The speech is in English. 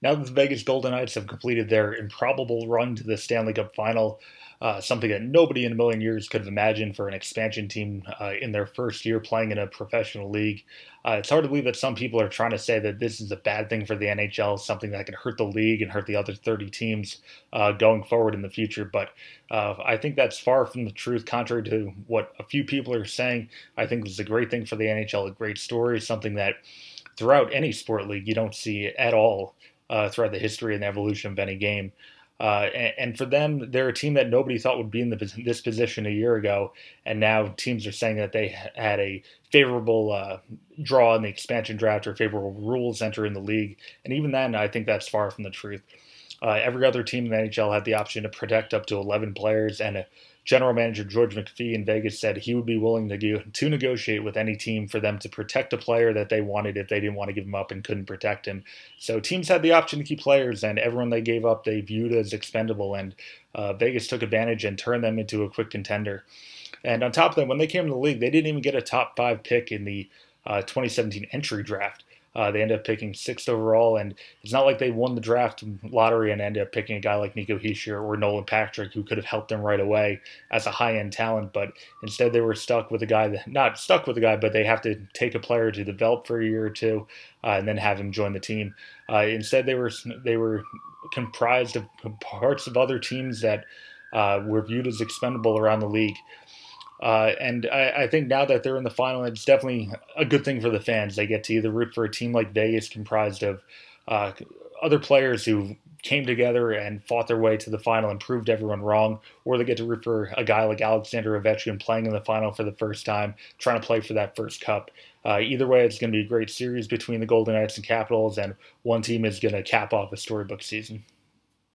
Now that the Vegas Golden Knights have completed their improbable run to the Stanley Cup Final, something that nobody in a million years could have imagined for an expansion team in their first year playing in a professional league, it's hard to believe that some people are trying to say that this is a bad thing for the NHL, something that can hurt the league and hurt the other 30 teams going forward in the future. But I think that's far from the truth, contrary to what a few people are saying. I think this is a great thing for the NHL, a great story, something that throughout any sport league you don't see at all throughout the history and evolution of any game. And for them, they're a team that nobody thought would be in this position a year ago, and now teams are saying that they had a favorable draw in the expansion draft or favorable rules entering the league. And even then, I think that's far from the truth. Every other team in the NHL had the option to protect up to 11 players, and general manager George McPhee in Vegas said he would be willing to negotiate with any team for them to protect a player that they wanted if they didn't want to give him up and couldn't protect him. So teams had the option to keep players, and everyone they gave up they viewed as expendable, and Vegas took advantage and turned them into a quick contender. And on top of that, when they came to the league, they didn't even get a top 5 pick in the 2017 entry draft. They ended up picking 6th overall, and it's not like they won the draft lottery and ended up picking a guy like Nico Hischier or Nolan Patrick, who could have helped them right away as a high-end talent. But instead, they were stuck with a guy not stuck with a guy, but they have to take a player to develop for a year or two, and then have him join the team. Instead, they were comprised of parts of other teams that were viewed as expendable around the league. And I think now that they're in the final, it's definitely a good thing for the fans. They get to either root for a team like Vegas comprised of other players who came together and fought their way to the final and proved everyone wrong, or they get to root for a guy like Alexander Ovechkin playing in the final for the first time, trying to play for that first cup. Either way, it's going to be a great series between the Golden Knights and Capitals, and one team is going to cap off a storybook season.